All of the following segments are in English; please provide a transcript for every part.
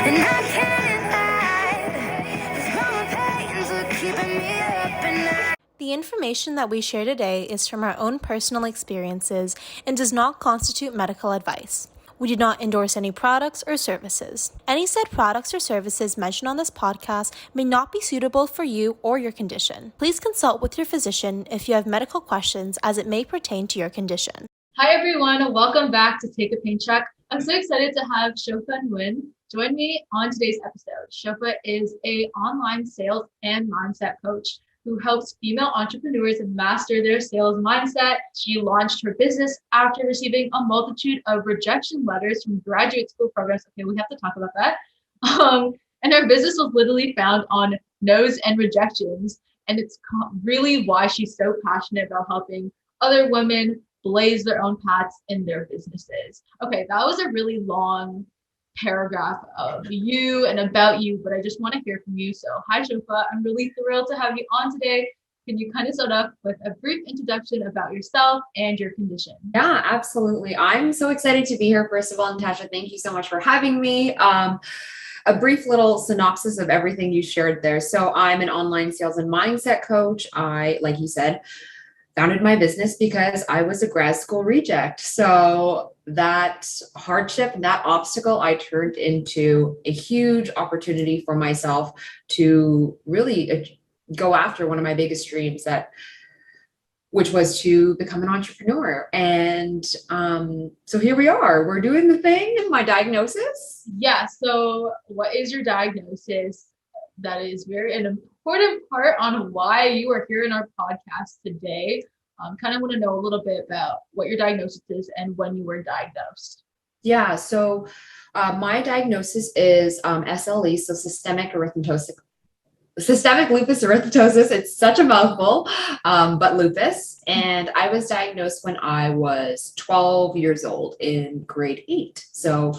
And I can't hide. These growing pains are keeping me up at night. The information that we share today is from our own personal experiences and does not constitute medical advice. We do not endorse any products or services. Any said products or services mentioned on this podcast may not be suitable for you or your condition. Please consult with your physician if you have medical questions as it may pertain to your condition. Hi everyone, welcome back to Take a Pain Check. I'm so excited to have Shofa Nguyen join me on today's episode. Shofa is an online sales and mindset coach who helps female entrepreneurs master their sales mindset. She launched her business after receiving a multitude of rejection letters from graduate school programs. Okay, we have to talk about that. And her business was literally found on no's and rejections. And it's really why she's so passionate about helping other women blaze their own paths in their businesses. Okay, that was a really long paragraph of you and about you, but I just want to hear from you. So hi, Shofa. I'm really thrilled to have you on today. Can you kind of start off with a brief introduction about yourself and your condition? Yeah, absolutely. I'm so excited to be here. First of all, Natasha, thank you so much for having me. A brief little synopsis of everything you shared there. So I'm an online sales and mindset coach. I, like you said, founded my business because I was a grad school reject. So that hardship, that obstacle, I turned into a huge opportunity for myself to really go after one of my biggest dreams, which was to become an entrepreneur. And so here we are. We're doing the thing. And my diagnosis? Yeah. So what is your diagnosis? That is an important part on why you are here in our podcast today. Kind of want to know a little bit about what your diagnosis is and when you were diagnosed. Yeah, so my diagnosis is SLE, so systemic lupus erythematosus. It's such a mouthful, but lupus. And I was diagnosed when I was 12 years old in grade 8. So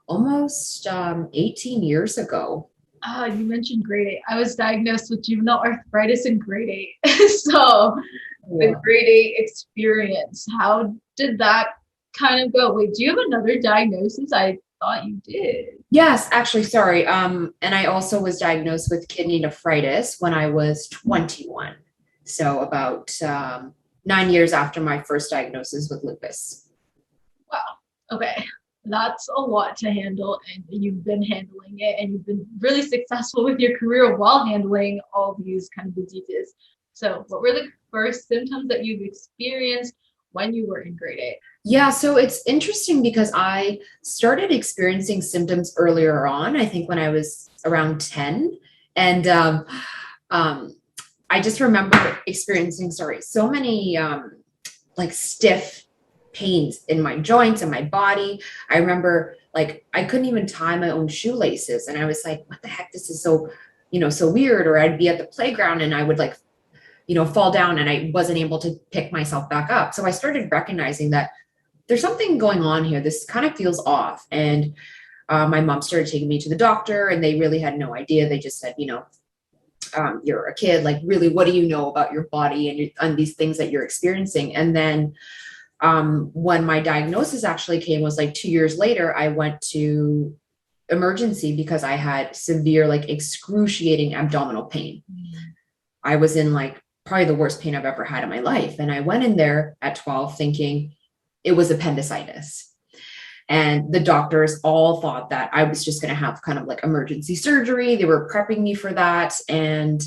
almost 18 years ago. You mentioned grade 8. I was diagnosed with juvenile arthritis in grade 8. So the grade 8 experience, how did that kind of go? Wait, do you have another diagnosis? I thought you did. Yes, actually, sorry. And I also was diagnosed with kidney nephritis when I was 21. So about 9 years after my first diagnosis with lupus. Wow. Okay. That's a lot to handle, and you've been handling it, and you've been really successful with your career while handling all these kind of diseases. So what were the first symptoms that you've experienced when you were in grade 8? Yeah, so it's interesting because I started experiencing symptoms earlier on, I think when I was around 10. And I just remember experiencing, so many like stiff pains in my joints and my body. I remember I couldn't even tie my own shoelaces. And I was like, what the heck? This is so, so weird. Or I'd be at the playground and I would fall down and I wasn't able to pick myself back up. So I started recognizing that there's something going on here. This kind of feels off. And my mom started taking me to the doctor and they really had no idea. They just said, you're a kid, really, what do you know about your body and these things that you're experiencing? And then when my diagnosis actually came was 2 years later, I went to emergency because I had severe, excruciating abdominal pain. I was in probably the worst pain I've ever had in my life. And I went in there at 12 thinking it was appendicitis. And the doctors all thought that I was just going to have kind of emergency surgery. They were prepping me for that. And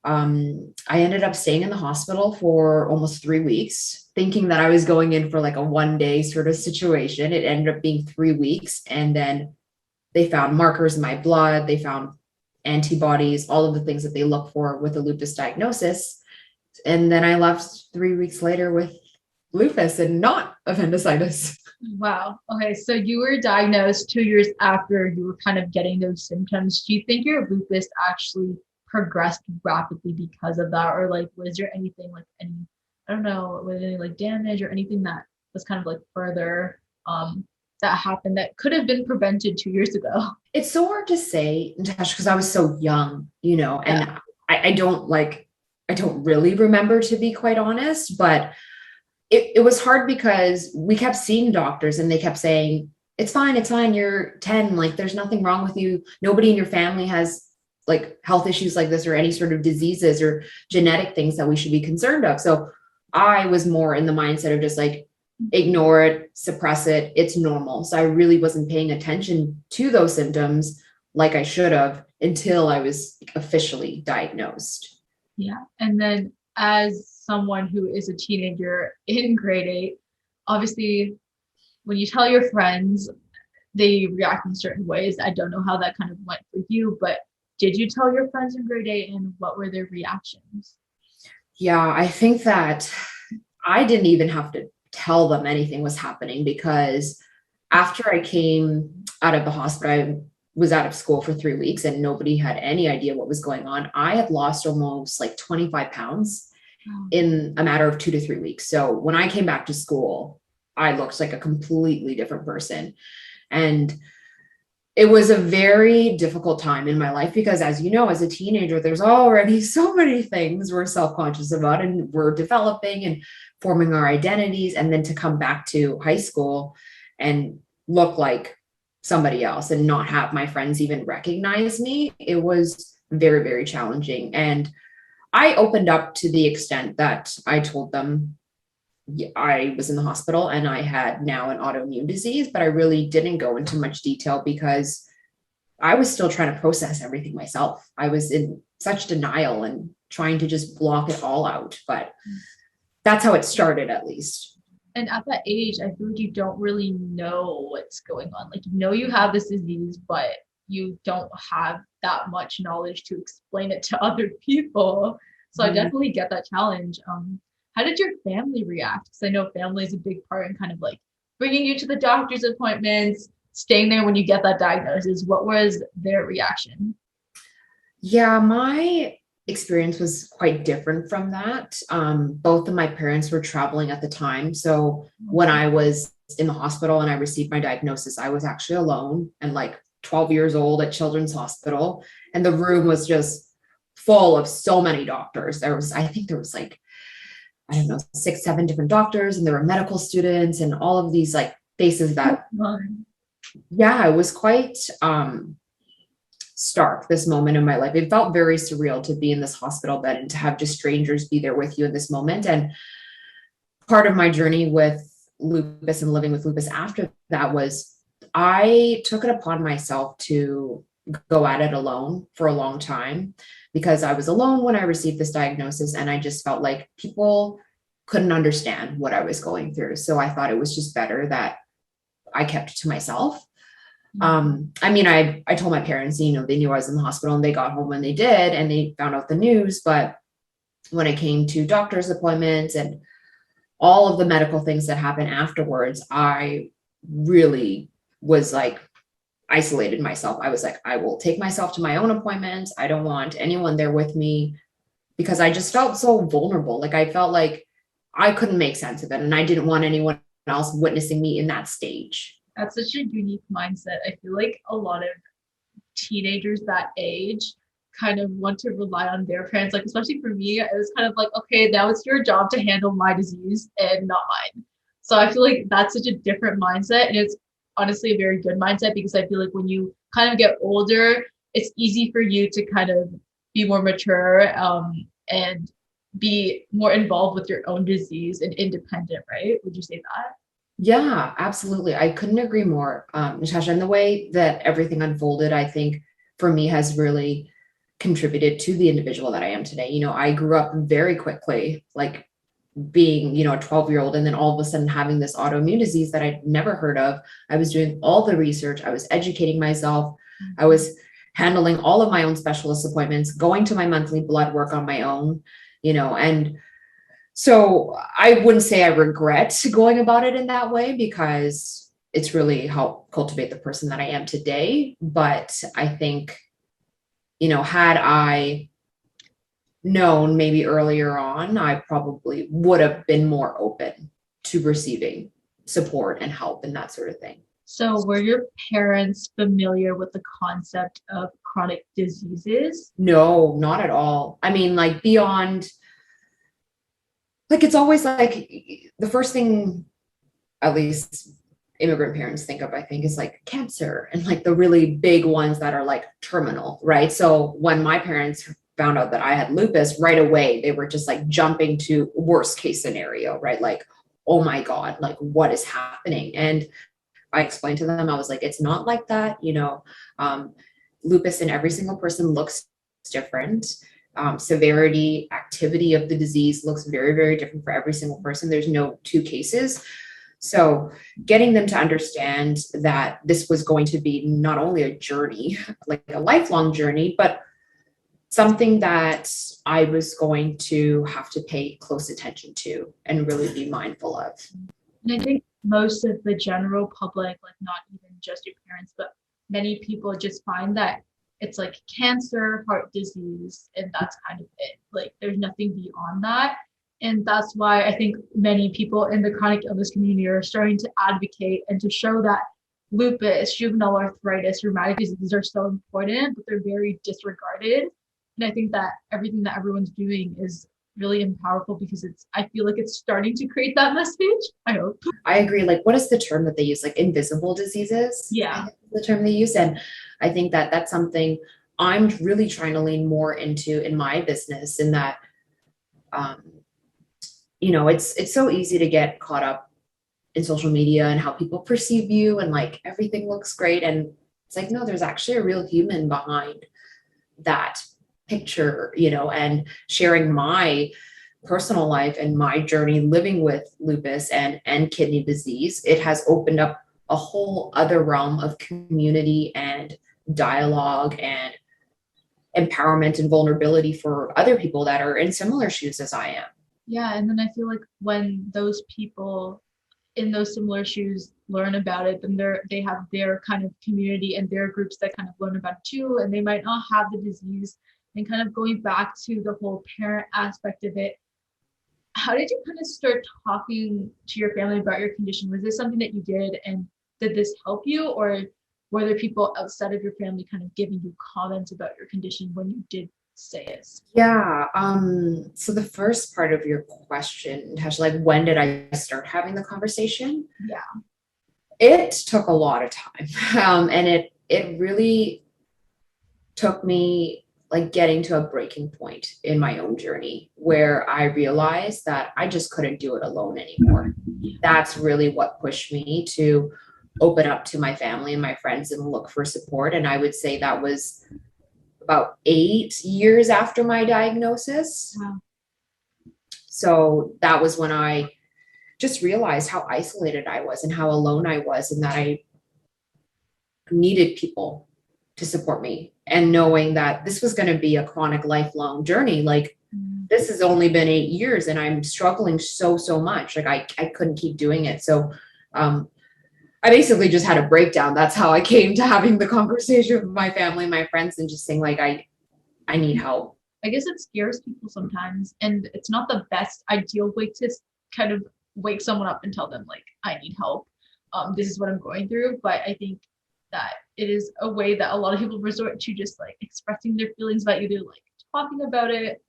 I ended up staying in the hospital for almost 3 weeks, thinking that I was going in for a one-day sort of situation. It ended up being 3 weeks. And then they found markers in my blood. They found antibodies, all of the things that they look for with a lupus diagnosis. And then I left 3 weeks later with lupus and not appendicitis. Wow. Okay. So you were diagnosed 2 years after you were kind of getting those symptoms. Do you think your lupus actually progressed rapidly because of that? Or was there anything I don't know, was there any damage or anything that was kind of further that happened that could have been prevented 2 years ago? It's so hard to say, Natasha, because I was so young, and I don't really remember, to be quite honest, but it was hard because we kept seeing doctors and they kept saying, it's fine. It's fine. You're 10. Like, there's nothing wrong with you. Nobody in your family has like health issues like this or any sort of diseases or genetic things that we should be concerned of. So I was more in the mindset of just like, ignore it, suppress it. It's normal. So I really wasn't paying attention to those symptoms like I should have until I was officially diagnosed. Yeah. And then as someone who is a teenager in grade 8, obviously when you tell your friends, they react in certain ways. I don't know how that kind of went for you, but did you tell your friends in grade 8 and what were their reactions? Yeah, I think that I didn't even have to tell them anything was happening, because after I came out of the hospital, I was out of school for 3 weeks and nobody had any idea what was going on. I had lost almost like 25 pounds in a matter of 2 to 3 weeks. So when I came back to school, I looked like a completely different person. And it was a very difficult time in my life because, as you know, as a teenager, there's already so many things we're self-conscious about and we're developing and forming our identities. And then to come back to high school and look like somebody else and not have my friends even recognize me, it was very, very challenging. And I opened up to the extent that I told them I was in the hospital and I had now an autoimmune disease, but I really didn't go into much detail because I was still trying to process everything myself. I was in such denial and trying to just block it all out. But that's how it started, at least. And at that age, I feel like you don't really know what's going on. Like, you know, you have this disease, but you don't have that much knowledge to explain it to other people. So I definitely get that challenge. How did your family react? Because I know family is a big part in kind of like bringing you to the doctor's appointments, staying there when you get that diagnosis. What was their reaction? Yeah, my experience was quite different from that. Both of my parents were traveling at the time. So when I was in the hospital and I received my diagnosis, I was actually alone and like 12 years old at Children's Hospital. And the room was just full of so many doctors. I think there was like, I don't know, 6, 7 different doctors, and there were medical students and all of these like faces that, yeah, it was quite stark, this moment in my life. It felt very surreal to be in this hospital bed and to have just strangers be there with you in this moment. And part of my journey with lupus and living with lupus after that was I took it upon myself to go at it alone for a long time, because I was alone when I received this diagnosis and I just felt like people couldn't understand what I was going through. So I thought it was just better that I kept it to myself. I mean, I told my parents, you know, they knew I was in the hospital and they got home when they did and they found out the news. But when it came to doctor's appointments and all of the medical things that happened afterwards, I really was like isolated myself. I was like, I will take myself to my own appointments. I don't want anyone there with me, because I just felt so vulnerable. Like I felt like I couldn't make sense of it and I didn't want anyone else witnessing me in that stage. That's such a unique mindset. I feel like a lot of teenagers that age kind of want to rely on their parents. Like, especially for me, it was kind of like, okay, now it's your job to handle my disease and not mine. So I feel like that's such a different mindset. And it's honestly a very good mindset, because I feel like when you kind of get older, it's easy for you to kind of be more mature and be more involved with your own disease and independent, right? Would you say that? Yeah, absolutely. I couldn't agree more, Natasha. And the way that everything unfolded, I think for me has really contributed to the individual that I am today. You know, I grew up very quickly, like being, you know, a 12-year-old, and then all of a sudden having this autoimmune disease that I'd never heard of. I was doing all the research. I was educating myself. I was handling all of my own specialist appointments, going to my monthly blood work on my own, you know, and so I wouldn't say I regret going about it in that way, because it's really helped cultivate the person that I am today. But I think, you know, had I known maybe earlier on, I probably would have been more open to receiving support and help and that sort of thing. So were your parents familiar with the concept of chronic diseases? No, not at all. I mean, like beyond, like, it's always like the first thing, at least immigrant parents think of, I think, is like cancer and like the really big ones that are like terminal, right? So when my parents found out that I had lupus, right away, they were just like jumping to worst case scenario, right? Like, oh my God, like what is happening? And I explained to them, I was like, it's not like that, lupus in every single person looks different. Severity, activity of the disease looks very, very different for every single person. There's no two cases. So getting them to understand that this was going to be not only a journey, like a lifelong journey, but something that I was going to have to pay close attention to and really be mindful of. And I think most of the general public, like not even just your parents, but many people just find that it's like cancer, heart disease, and that's kind of it. Like there's nothing beyond that. And that's why I think many people in the chronic illness community are starting to advocate and to show that lupus, juvenile arthritis, rheumatic diseases are so important, but they're very disregarded. And I think that everything that everyone's doing is really powerful because I feel like it's starting to create that message. I hope. I agree. Like, what is the term that they use? Like invisible diseases? Yeah. The term they use. And I think that that's something I'm really trying to lean more into in my business, in that, it's so easy to get caught up in social media and how people perceive you and like everything looks great. And it's like, no, there's actually a real human behind that picture, and sharing my personal life and my journey living with lupus and kidney disease. It has opened up a whole other realm of community and dialogue and empowerment and vulnerability for other people that are in similar shoes as I am. Yeah. And then I feel like when those people in those similar shoes learn about it, then they have their kind of community and their groups that kind of learn about it too, and they might not have the disease. And kind of going back to the whole parent aspect of it, how did you kind of start talking to your family about your condition? Was this something that you did, and did this help you, or were there people outside of your family kind of giving you comments about your condition when you did say it? Yeah. So the first part of your question, Tasha, like when did I start having the conversation? Yeah. It took a lot of time. And it really took me like getting to a breaking point in my own journey where I realized that I just couldn't do it alone anymore. That's really what pushed me to open up to my family and my friends and look for support. And I would say that was about 8 years after my diagnosis. Wow. So that was when I just realized how isolated I was and how alone I was, and that I needed people to support me. And knowing that this was going to be a chronic lifelong journey, like this has only been 8 years and I'm struggling so much. Like I couldn't keep doing it. So I basically just had a breakdown. That's how I came to having the conversation with my family and my friends and just saying like, I need help. I guess it scares people sometimes, and it's not the best ideal way to kind of wake someone up and tell them like, I need help. This is what I'm going through. But I think that it is a way that a lot of people resort to, just like expressing their feelings about either like talking about it,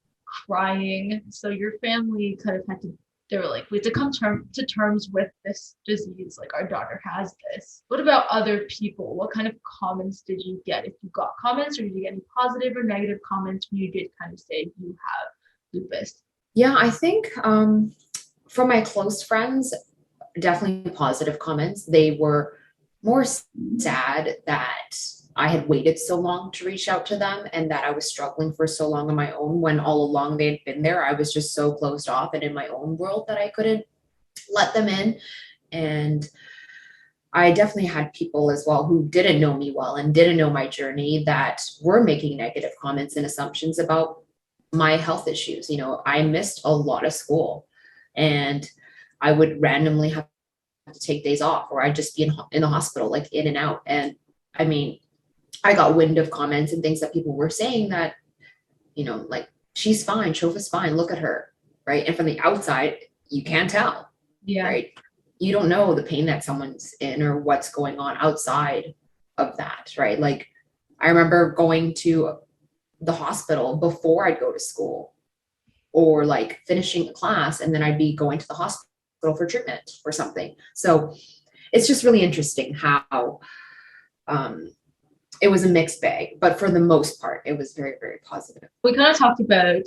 crying. So your family kind of had to, they were like, we have to come to terms with this disease. Like our daughter has this. What about other people? What kind of comments did you get? If you got comments, or did you get any positive or negative comments when you did kind of say you have lupus? Yeah, I think from my close friends, definitely positive comments. They were more sad that I had waited so long to reach out to them and that I was struggling for so long on my own, when all along they had been there. I was just so closed off and in my own world that I couldn't let them in. And I definitely had people as well who didn't know me well and didn't know my journey that were making negative comments and assumptions about my health issues. I missed a lot of school and I would randomly have to take days off, or I'd just be in the hospital, like in and out. And I mean, I got wind of comments and things that people were saying that, like, she's fine, Shofa's fine, look at her, right? And from the outside, you can't tell, right? You don't know the pain that someone's in or what's going on outside of that, right? Like, I remember going to the hospital before I'd go to school, or like finishing a class, and then I'd be going to the hospital for treatment or something. So it's just really interesting how it was a mixed bag, but for the most part, it was very, very positive. We kind of talked about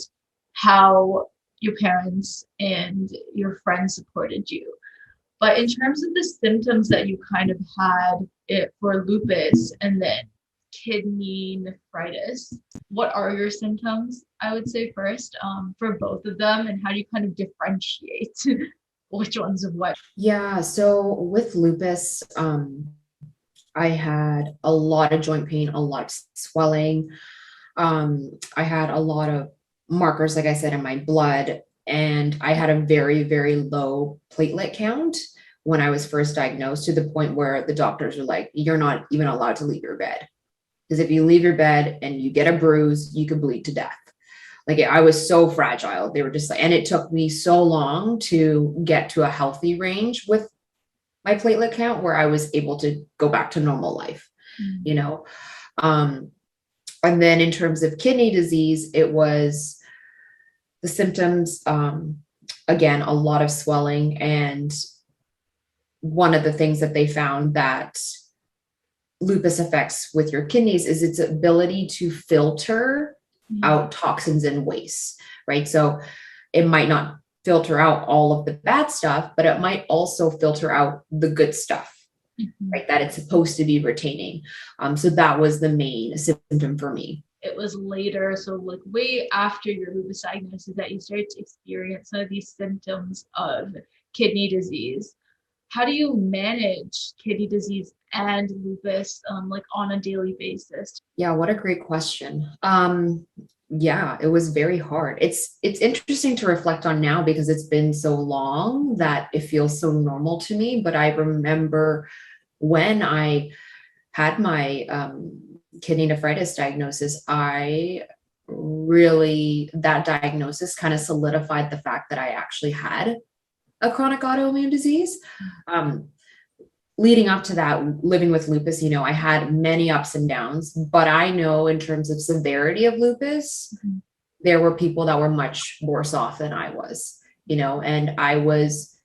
how your parents and your friends supported you. But in terms of the symptoms that you kind of had it for lupus and then kidney nephritis, what are your symptoms? I would say first, for both of them, and how do you kind of differentiate which ones of what? Yeah, so with lupus, I had a lot of joint pain, a lot of swelling. I had a lot of markers, like I said, in my blood, and I had a very, very low platelet count when I was first diagnosed, to the point where the doctors were like, you're not even allowed to leave your bed. Because if you leave your bed and you get a bruise, you could bleed to death. Like, I was so fragile. They were just like, and it took me so long to get to a healthy range with my platelet count where I was able to go back to normal life, you know? And then in terms of kidney disease, it was the symptoms, again, a lot of swelling. And one of the things that they found that lupus affects with your kidneys is its ability to filter out toxins and waste, right? So it might not filter out all of the bad stuff, but it might also filter out the good stuff, right? That it's supposed to be retaining. So that was the main symptom for me. It was later, so like way after your lupus diagnosis, that you started to experience some of these symptoms of kidney disease. How do you manage kidney disease and lupus, like on a daily basis? Yeah, what a great question. Yeah, it was very hard. It's interesting to reflect on now because it's been so long that it feels so normal to me. But I remember when I had my kidney nephritis diagnosis, that diagnosis kind of solidified the fact that I actually had a chronic autoimmune disease. Leading up to that, living with lupus, I had many ups and downs, but I know in terms of severity of lupus, there were people that were much worse off than I was, and I was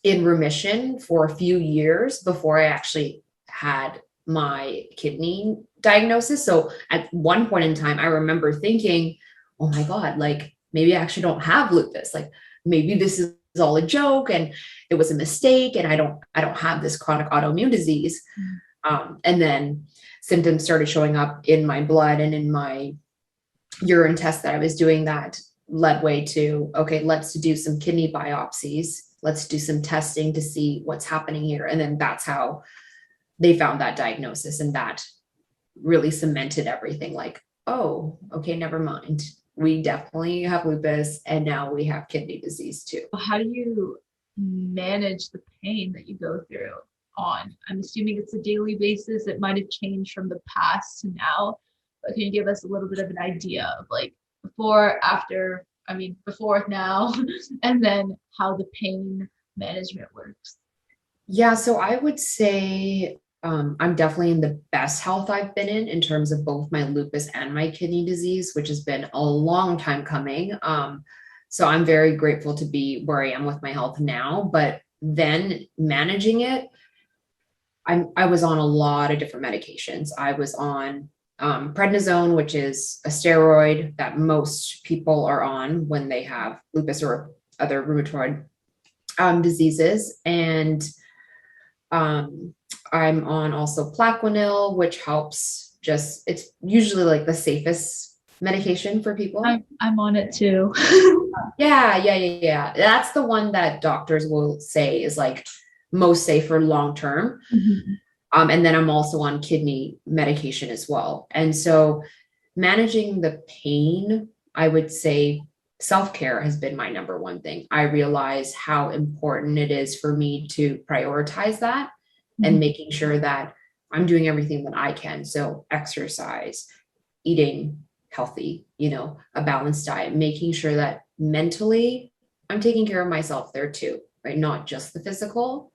in remission for a few years before I actually had my kidney diagnosis. So at one point in time, I remember thinking, oh my God, like maybe I actually don't have lupus. Like maybe this is all a joke and it was a mistake and I don't have this chronic autoimmune disease. And then symptoms started showing up in my blood and in my urine test that I was doing that led way to, okay, let's do some kidney biopsies. Let's do some testing to see what's happening here. And then that's how they found that diagnosis. And that really cemented everything, like, oh, okay, never mind. We definitely have lupus and now we have kidney disease too. How do you manage the pain that you go through on? I'm assuming it's a daily basis. It might have changed from the past to now, but can you give us a little bit of an idea of like before, after, before, now, and then how the pain management works? Yeah, so I would say I'm definitely in the best health I've been in terms of both my lupus and my kidney disease, which has been a long time coming. So I'm very grateful to be where I am with my health now, but then managing it, I was on a lot of different medications. I was on prednisone, which is a steroid that most people are on when they have lupus or other rheumatoid diseases. And I'm on also Plaquenil, which helps it's usually like the safest medication for people. I'm on it too. Yeah. That's the one that doctors will say is like most safe for long term. And then I'm also on kidney medication as well. And so managing the pain, I would say self-care has been my number one thing. I realize how important it is for me to prioritize that and making sure that I'm doing everything that I can. So exercise, eating healthy, a balanced diet, making sure that mentally I'm taking care of myself there too, right? Not just the physical.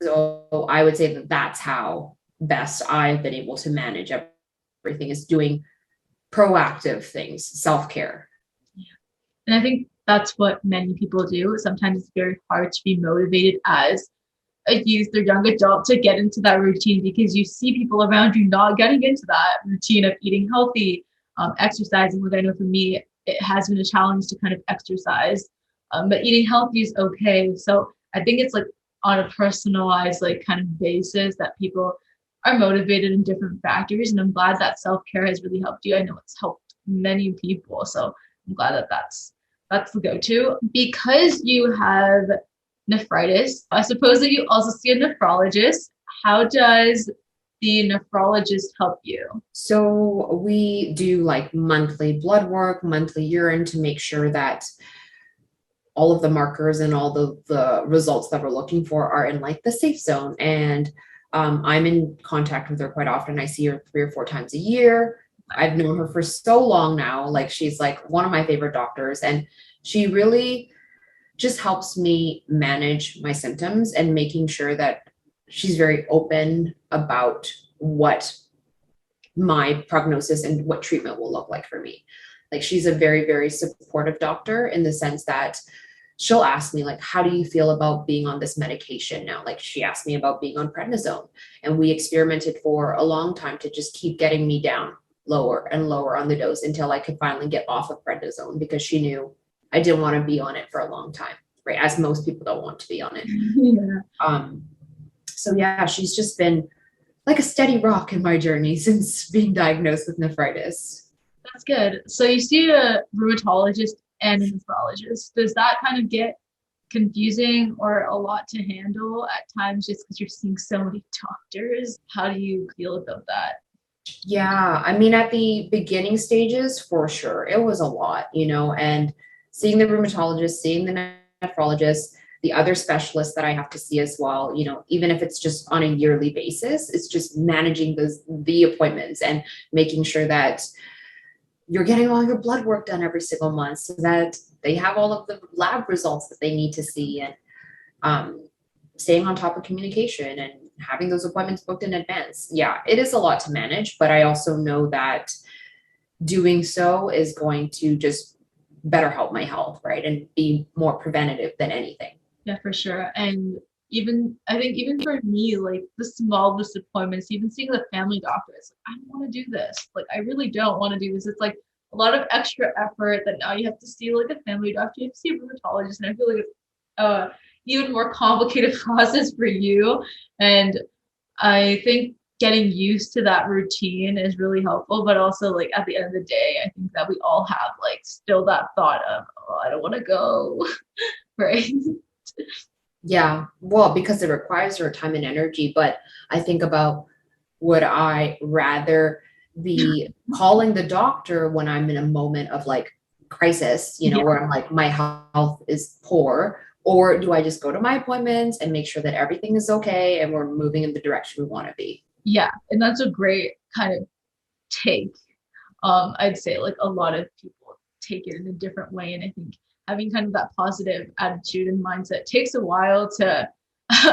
So I would say that that's how best I've been able to manage everything, is doing proactive things, self-care. And I think that's what many people do. Sometimes it's very hard to be motivated as a youth or young adult to get into that routine, because you see people around you not getting into that routine of eating healthy, exercising. Like I know for me, it has been a challenge to kind of exercise, but eating healthy is okay. So I think it's like on a personalized like kind of basis that people are motivated in different factors. And I'm glad that self-care has really helped you. I know it's helped many people. So I'm glad that that's the go-to. Because you have nephritis, I suppose that you also see a nephrologist. How does the nephrologist help you? So we do like monthly blood work, monthly urine to make sure that all of the markers and all the results that we're looking for are in like the safe zone. And I'm in contact with her quite often. I see her 3 or 4 times a year. I've known her for so long now. Like she's like one of my favorite doctors, and she really just helps me manage my symptoms and making sure that she's very open about what my prognosis and what treatment will look like for me. Like she's a very, very supportive doctor in the sense that she'll ask me like, how do you feel about being on this medication now? Like she asked me about being on prednisone, and we experimented for a long time to just keep getting me down lower and lower on the dose until I could finally get off of prednisone, because she knew I didn't want to be on it for a long time, right? As most people don't want to be on it. Yeah. So yeah, she's just been like a steady rock in my journey since being diagnosed with nephritis. That's good. So you see a rheumatologist and a nephrologist. Does that kind of get confusing or a lot to handle at times just because you're seeing so many doctors? How do you feel about that? Yeah, I mean, at the beginning stages, for sure, it was a lot, and seeing the rheumatologist, seeing the nephrologist, the other specialists that I have to see as well, even if it's just on a yearly basis, it's just managing the appointments and making sure that you're getting all your blood work done every single month so that they have all of the lab results that they need to see, and staying on top of communication and having those appointments booked in advance. Yeah, it is a lot to manage, but I also know that doing so is going to just better help my health, right? And be more preventative than anything. Yeah, for sure. And I think even for me, like the smallest appointments, even seeing the family doctor, it's like, I don't want to do this. Like, I really don't want to do this. It's like a lot of extra effort that now you have to see like a family doctor, you have to see a rheumatologist. And I feel like it's even more complicated process for you. And I think getting used to that routine is really helpful. But also like at the end of the day, I think that we all have like still that thought of, oh, I don't want to go. Right. Yeah, well, because it requires your time and energy, but I think about, would I rather be calling the doctor when I'm in a moment of like crisis, Yeah. where I'm like, my health is poor, or do I just go to my appointments and make sure that everything is okay and we're moving in the direction we want to be? Yeah. And that's a great kind of take. I'd say like a lot of people take it in a different way. And I think having kind of that positive attitude and mindset takes a while to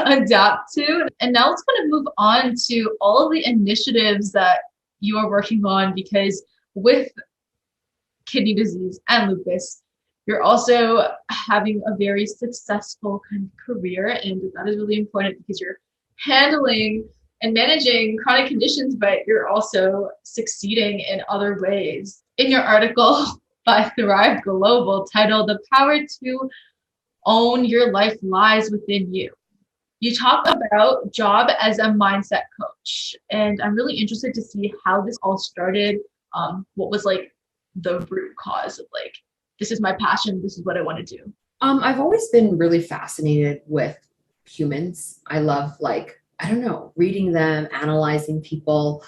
adapt to. And now let's kind of move on to all of the initiatives that you are working on, because with kidney disease and lupus, you're also having a very successful kind of career. And that is really important because you're handling and managing chronic conditions, but you're also succeeding in other ways. In your article by Thrive Global titled "The Power to Own Your Life Lies Within You," you talk about job as a mindset coach. And I'm really interested to see how this all started. What was like the root cause of like, this is my passion, this is what I want to do? I've always been really fascinated with humans. I love I don't know, reading them, analyzing people.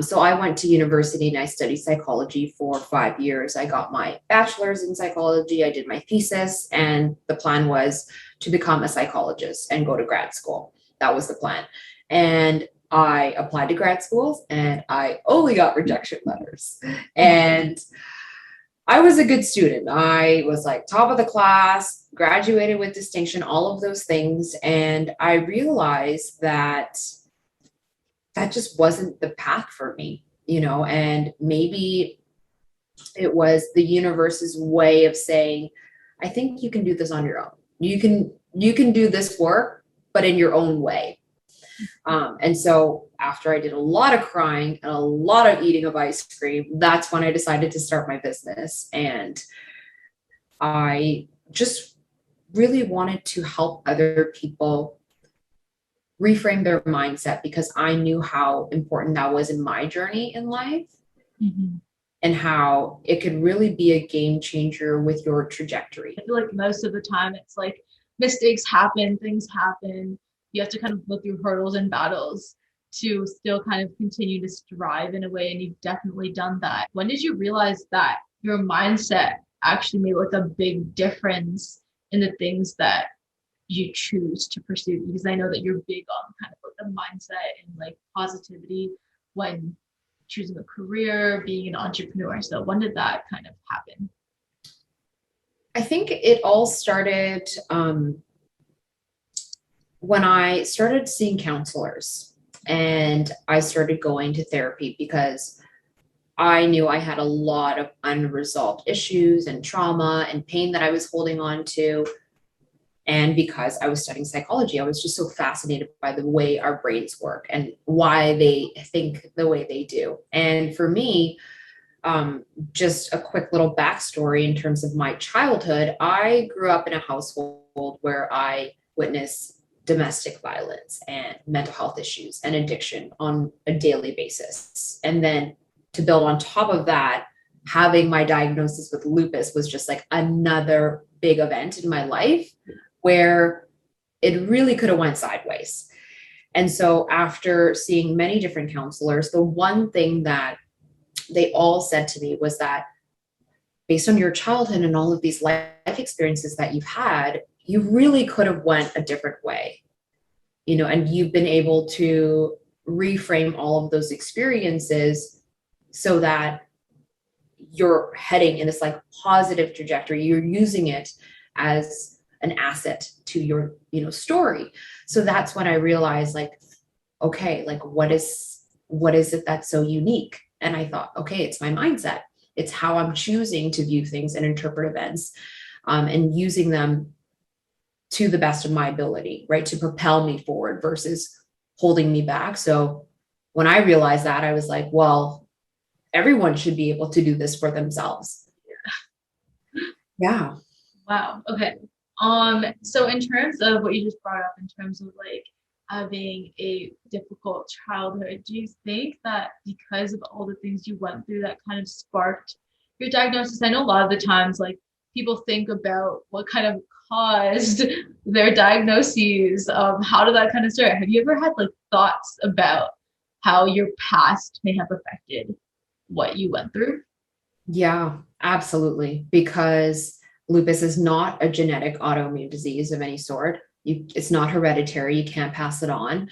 So I went to university and I studied psychology for 5 years. I got my bachelor's in psychology. I did my thesis, and the plan was to become a psychologist and go to grad school. That was the plan. And I applied to grad schools and I only got rejection letters. And I was a good student. I was like top of the class, graduated with distinction, all of those things. And I realized that that just wasn't the path for me, and maybe it was the universe's way of saying, I think you can do this on your own. You can do this work but in your own way. And so after I did a lot of crying and a lot of eating of ice cream, that's when I decided to start my business. And I just really wanted to help other people reframe their mindset, because I knew how important that was in my journey in life, and how it could really be a game changer with your trajectory. I feel like most of the time it's like mistakes happen, things happen. You have to kind of go through hurdles and battles to still kind of continue to strive in a way. And you've definitely done that. When did you realize that your mindset actually made like a big difference in the things that you choose to pursue? Because I know that you're big on kind of like the mindset and like positivity when choosing a career, being an entrepreneur. So when did that kind of happen? I think it all started when I started seeing counselors, and I started going to therapy because I knew I had a lot of unresolved issues and trauma and pain that I was holding on to. And because I was studying psychology, I was just so fascinated by the way our brains work and why they think the way they do. And for me, just a quick little backstory in terms of my childhood, I grew up in a household where I witnessed domestic violence and mental health issues and addiction on a daily basis. And then to build on top of that, having my diagnosis with lupus was just like another big event in my life where it really could have went sideways. And so after seeing many different counselors, the one thing that they all said to me was that based on your childhood and all of these life experiences that you've had, you really could have went a different way, you know, and you've been able to reframe all of those experiences so that you're heading in this like positive trajectory. You're using it as an asset to your, you know, story. So that's when I realized like, okay, like what is it that's so unique? And I thought, okay, it's my mindset. It's how I'm choosing to view things and interpret events, and using them to the best of my ability, right? To propel me forward versus holding me back. So when I realized that, I was like, well, everyone should be able to do this for themselves. Yeah. Wow. Okay. So in terms of what you just brought up in terms of like having a difficult childhood, do you think that because of all the things you went through that kind of sparked your diagnosis? I know a lot of the times like people think about what kind of caused their diagnoses. How did that kind of start? Have you ever had like thoughts about how your past may have affected what you went through? Yeah, absolutely. Because lupus is not a genetic autoimmune disease of any sort. It's not hereditary. You can't pass it on.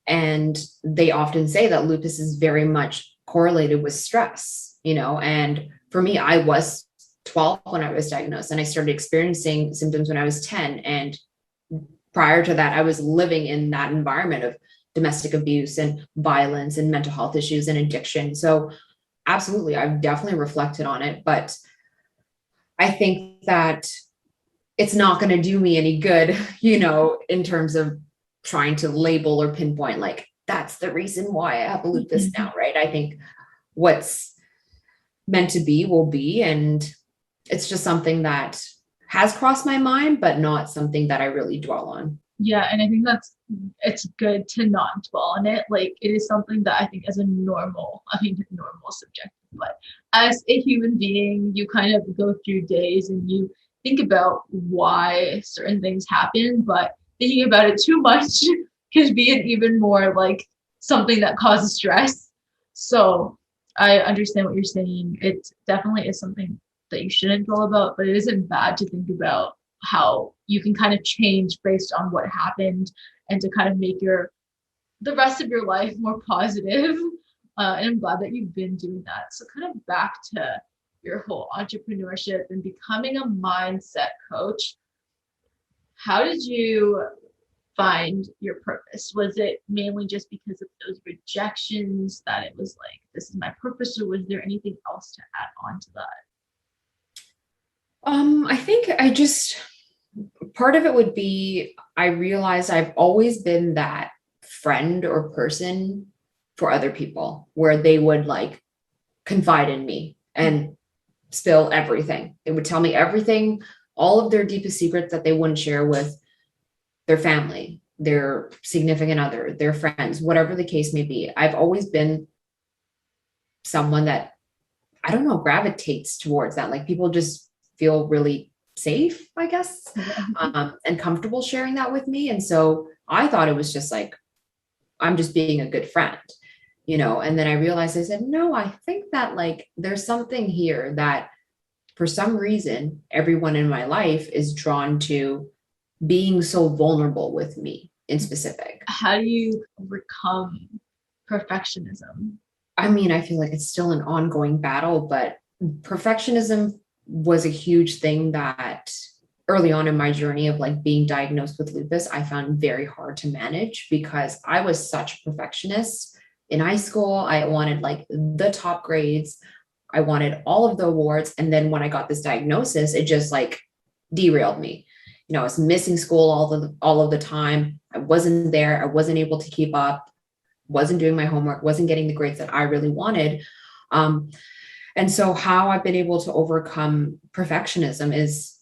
And they often say that lupus is very much correlated with stress, you know, and for me, I was 12 when I was diagnosed, and I started experiencing symptoms when I was 10. And prior to that, I was living in that environment of domestic abuse and violence and mental health issues and addiction. So absolutely, I've definitely reflected on it, but I think that it's not going to do me any good, you know, in terms of trying to label or pinpoint, like, that's the reason why I have lupus now, right? I think what's meant to be will be, and it's just something that has crossed my mind, but not something that I really dwell on. Yeah, and I think it's good to not dwell on it. Like it is something that I think as a normal subject, but as a human being, you kind of go through days and you think about why certain things happen, but thinking about it too much could be an even more like something that causes stress. So I understand what you're saying. It definitely is something that you shouldn't dwell about, but it isn't bad to think about how you can kind of change based on what happened and to kind of make the rest of your life more positive. And I'm glad that you've been doing that. So kind of back to your whole entrepreneurship and becoming a mindset coach. How did you find your purpose? Was it mainly just because of those rejections that it was like, this is my purpose, or was there anything else to add on to that? I think Part of it would be I realized I've always been that friend or person for other people where they would like confide in me and spill everything. They would tell me everything, all of their deepest secrets that they wouldn't share with their family, their significant other, their friends, whatever the case may be. I've always been someone that, I don't know, gravitates towards that. Like people just feel really safe, I guess, and comfortable sharing that with me. And so I thought it was just like, I'm just being a good friend, you know? And then I realized, I said, no, I think that like there's something here that for some reason, everyone in my life is drawn to being so vulnerable with me in specific. How do you overcome perfectionism? I mean, I feel like it's still an ongoing battle, but perfectionism was a huge thing that early on in my journey of like being diagnosed with lupus, I found very hard to manage because I was such a perfectionist. In high school, I wanted like the top grades. I wanted all of the awards. And then when I got this diagnosis, it just like derailed me. You know, I was missing school all of the time. I wasn't there. I wasn't able to keep up, wasn't doing my homework, wasn't getting the grades that I really wanted. And so how I've been able to overcome perfectionism is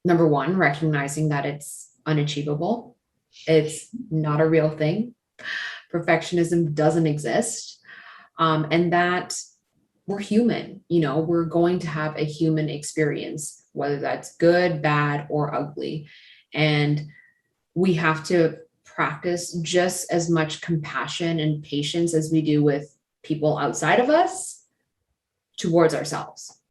number one, recognizing that it's unachievable. It's not a real thing. Perfectionism doesn't exist. And that we're human, you know, we're going to have a human experience, whether that's good, bad, or ugly. And we have to practice just as much compassion and patience as we do with people outside of us towards ourselves.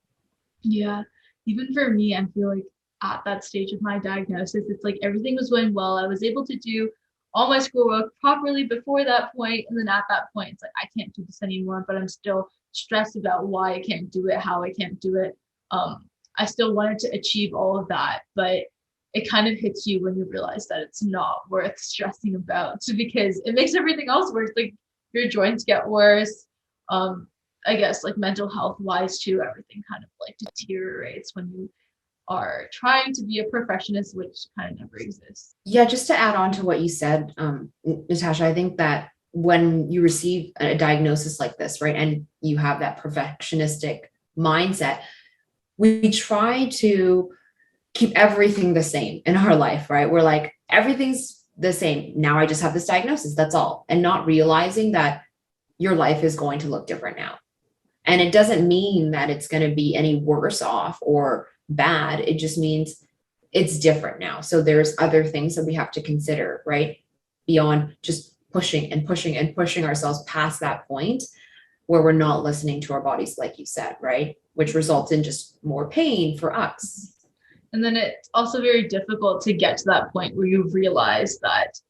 Yeah. Even for me, I feel like at that stage of my diagnosis, it's like everything was going well. I was able to do all my schoolwork properly before that point. And then at that point, it's like, I can't do this anymore, but I'm still stressed about why I can't do it, how I can't do it. I still wanted to achieve all of that, but it kind of hits you when you realize that it's not worth stressing about because it makes everything else worse. Like your joints get worse. I guess like mental health wise too, everything kind of like deteriorates when you are trying to be a perfectionist, which kind of never exists. Yeah, just to add on to what you said, Natasha, I think that when you receive a diagnosis like this, right, and you have that perfectionistic mindset, we try to keep everything the same in our life, right? We're like, everything's the same. Now I just have this diagnosis, that's all. And not realizing that your life is going to look different now. And it doesn't mean that it's going to be any worse off or bad. It just means it's different now. So there's other things that we have to consider, right? Beyond just pushing and pushing and pushing ourselves past that point where we're not listening to our bodies, like you said, right? Which results in just more pain for us. And then it's also very difficult to get to that point where you realize that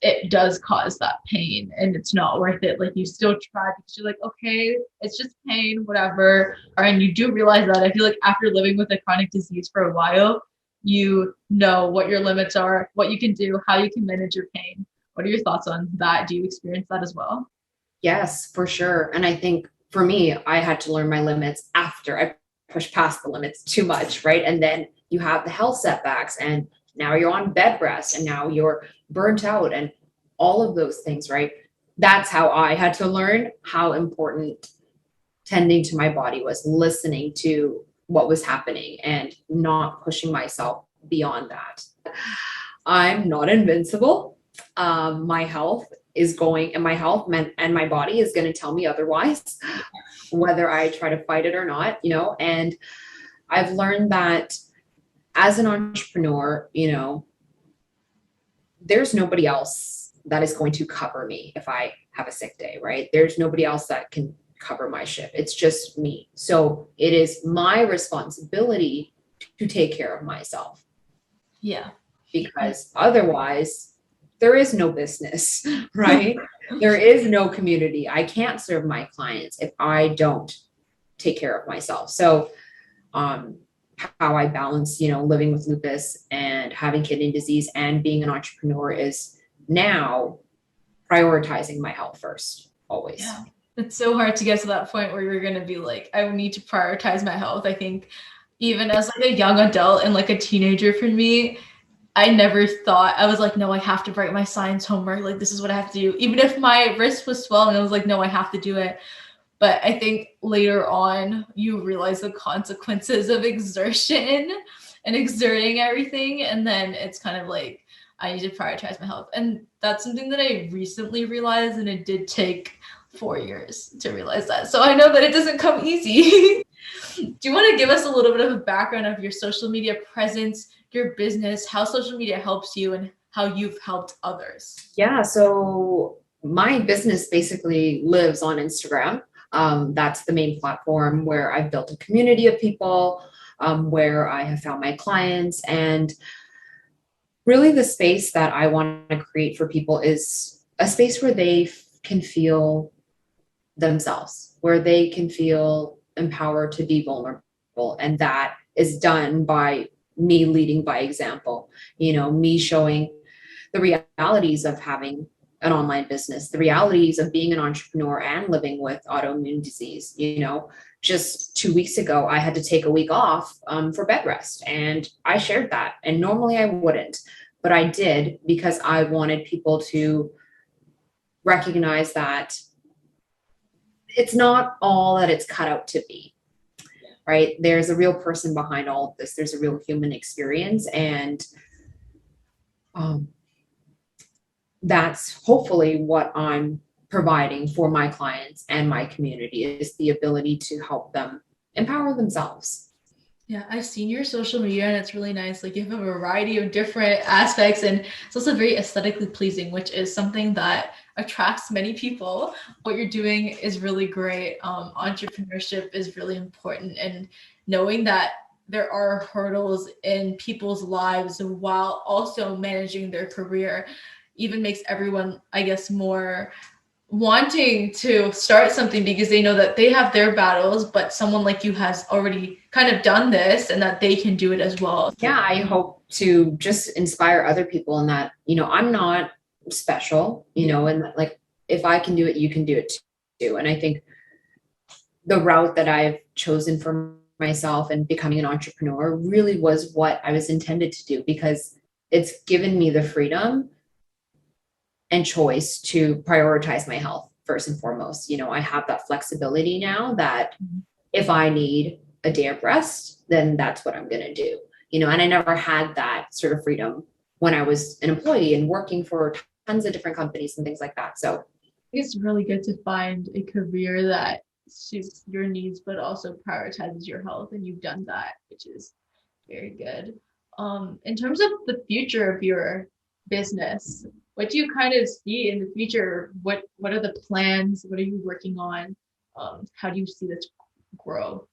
it does cause that pain and it's not worth it. Like you still try because you're like, okay, it's just pain, whatever. And you do realize that. I feel like after living with a chronic disease for a while, you know what your limits are, what you can do, how you can manage your pain. What are your thoughts on that? Do you experience that as well? Yes, for sure. And I think for me, I had to learn my limits after I pushed past the limits too much, right? And then you have the health setbacks and now you're on bed rest and now you're burnt out and all of those things, right? That's how I had to learn how important tending to my body was, listening to what was happening and not pushing myself beyond that. I'm not invincible. My health is going, and my health and my body is going to tell me otherwise, whether I try to fight it or not, you know. And I've learned that as an entrepreneur, you know, there's nobody else that is going to cover me if I have a sick day, right? There's nobody else that can cover my ship. It's just me. So it is my responsibility to take care of myself. Yeah. Because otherwise, there is no business, right? There is no community. I can't serve my clients if I don't take care of myself. So, how I balance, you know, living with lupus and having kidney disease and being an entrepreneur is now prioritizing my health first, always. Yeah. It's so hard to get to that point where you're going to be like, I need to prioritize my health. I think even as like a young adult and like a teenager for me, I never thought, I was like, no, I have to write my science homework. Like, this is what I have to do. Even if my wrist was swelling, I was like, no, I have to do it. But I think later on, you realize the consequences of exertion and exerting everything. And then it's kind of like, I need to prioritize my health. And that's something that I recently realized. And it did take 4 years to realize that. So I know that it doesn't come easy. Do you want to give us a little bit of a background of your social media presence, your business, how social media helps you, and how you've helped others? Yeah, so my business basically lives on Instagram. That's the main platform where I've built a community of people, where I have found my clients. And really, the space that I want to create for people is a space where they can feel themselves, where they can feel empowered to be vulnerable. And that is done by me leading by example, me showing the realities of having an online business, the realities of being an entrepreneur and living with autoimmune disease. Just 2 weeks ago, I had to take a week off for bed rest, and I shared that. And normally I wouldn't, but I did because I wanted people to recognize that it's not all that it's cut out to be, right? There's a real person behind all of this. There's a real human experience. And that's hopefully what I'm providing for my clients and my community, is the ability to help them empower themselves. Yeah, I've seen your social media and it's really nice. Like, you have a variety of different aspects, and it's also very aesthetically pleasing, which is something that attracts many people. What you're doing is really great. Entrepreneurship is really important, and knowing that there are hurdles in people's lives while also managing their career even makes everyone, I guess, more wanting to start something, because they know that they have their battles, but someone like you has already kind of done this and that they can do it as well. Yeah, I hope to just inspire other people in that, I'm not special, and like, if I can do it, you can do it too. And I think the route that I've chosen for myself and becoming an entrepreneur really was what I was intended to do, because it's given me the freedom and choice to prioritize my health first and foremost. I have that flexibility now that if I need a day of rest, then that's what I'm going to do. And I never had that sort of freedom when I was an employee and working for tons of different companies and things like that. So it's really good to find a career that suits your needs, but also prioritizes your health. And you've done that, which is very good. In terms of the future of your business, what do you kind of see in the future? What are the plans? What are you working on? How do you see this grow?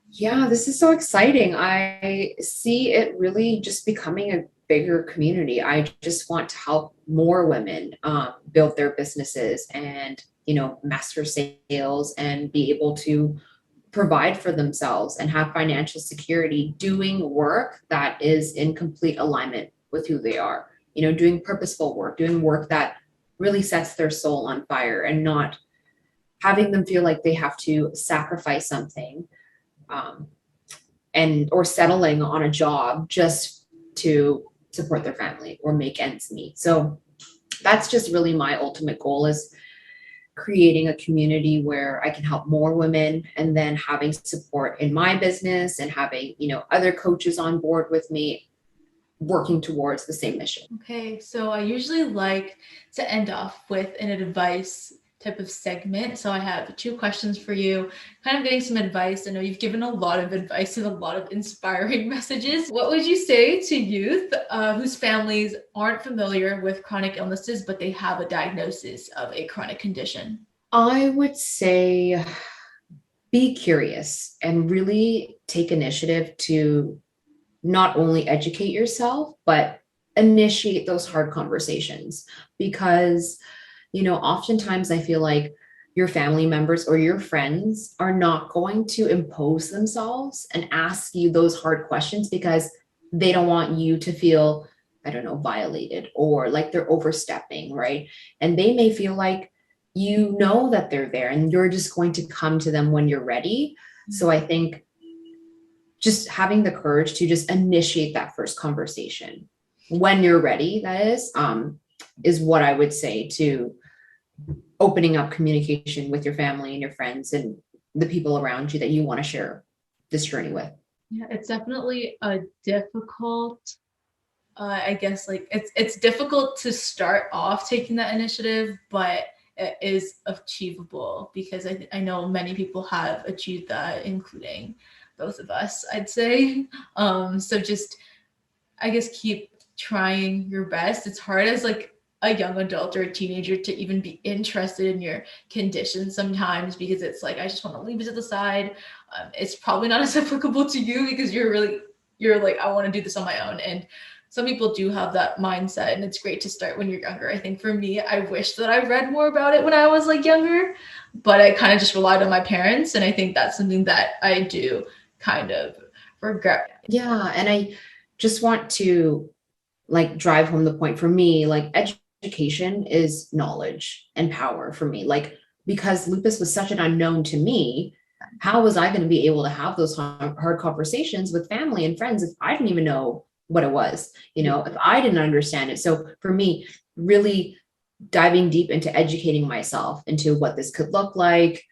Yeah, this is so exciting. I see it really just becoming a bigger community. I just want to help more women build their businesses and, master sales and be able to provide for themselves and have financial security doing work that is in complete alignment with who they are. Doing purposeful work, doing work that really sets their soul on fire, and not having them feel like they have to sacrifice something or settling on a job just to support their family or make ends meet. So that's just really my ultimate goal, is creating a community where I can help more women, and then having support in my business and having, other coaches on board with me, working towards the same mission. Okay, so I usually like to end off with an advice type of segment. So I have 2 questions for you, kind of getting some advice. I know you've given a lot of advice and a lot of inspiring messages. What would you say to youth whose families aren't familiar with chronic illnesses, but they have a diagnosis of a chronic condition? I would say be curious and really take initiative to not only educate yourself, but initiate those hard conversations. Because, oftentimes I feel like your family members or your friends are not going to impose themselves and ask you those hard questions, because they don't want you to feel, violated or like they're overstepping, right? And they may feel like that they're there and you're just going to come to them when you're ready. So I think just having the courage to just initiate that first conversation when you're ready, that is what I would say to opening up communication with your family and your friends and the people around you that you want to share this journey with. Yeah, it's definitely a difficult, I guess, like it's difficult to start off taking that initiative, but it is achievable because I know many people have achieved that, including both of us, I'd say. So just, I guess, keep trying your best. It's hard as like a young adult or a teenager to even be interested in your condition sometimes, because it's like, I just want to leave it to the side. It's probably not as applicable to you because you're like, I want to do this on my own. And some people do have that mindset, and it's great to start when you're younger. I think for me, I wish that I read more about it when I was like younger, but I kind of just relied on my parents. And I think that's something that I do kind of regret. Yeah. And I just want to like drive home the point for me, like education is knowledge and power for me. Like, because lupus was such an unknown to me, how was I going to be able to have those hard conversations with family and friends if I didn't even know what it was, if I didn't understand it? So for me, really diving deep into educating myself into what this could look like,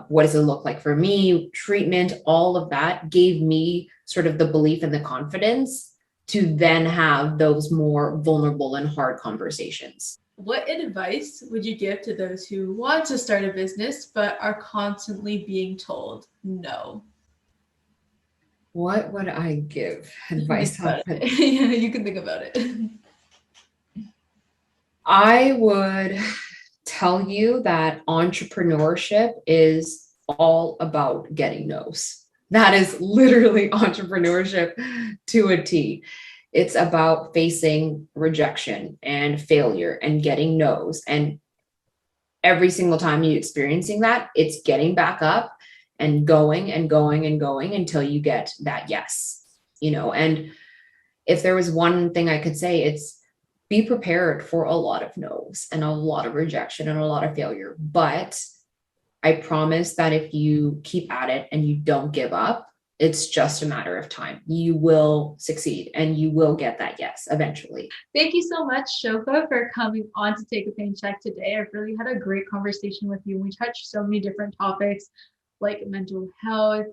what does it look like for me, treatment, all of that gave me sort of the belief and the confidence to then have those more vulnerable and hard conversations. What advice would you give to those who want to start a business but are constantly being told no? What would I give advice on? Yeah, you can think about it. I would tell you that entrepreneurship is all about getting no's. That is literally entrepreneurship to a T. It's about facing rejection and failure and getting no's. And every single time you're experiencing that, it's getting back up and going and going and going until you get that yes. And if there was one thing I could say, it's be prepared for a lot of no's and a lot of rejection and a lot of failure. But I promise that if you keep at it and you don't give up, it's just a matter of time. You will succeed and you will get that yes eventually. Thank you so much, Shofa, for coming on to Take a Pain Check today. I've really had a great conversation with you. We touched so many different topics like mental health,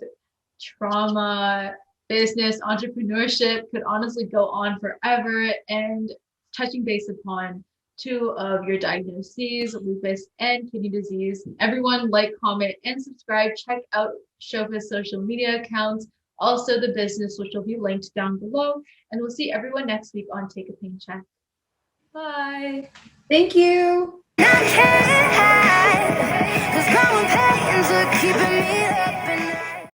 trauma, business, entrepreneurship, could honestly go on forever, and touching base upon 2 of your diagnoses, lupus and kidney disease. Everyone like, comment, and subscribe. Check out Shofa's social media accounts, also the business, which will be linked down below. And we'll see everyone next week on Take a Pain Check. Bye. Thank you. I can't hide, 'cause growing pains are keeping me up.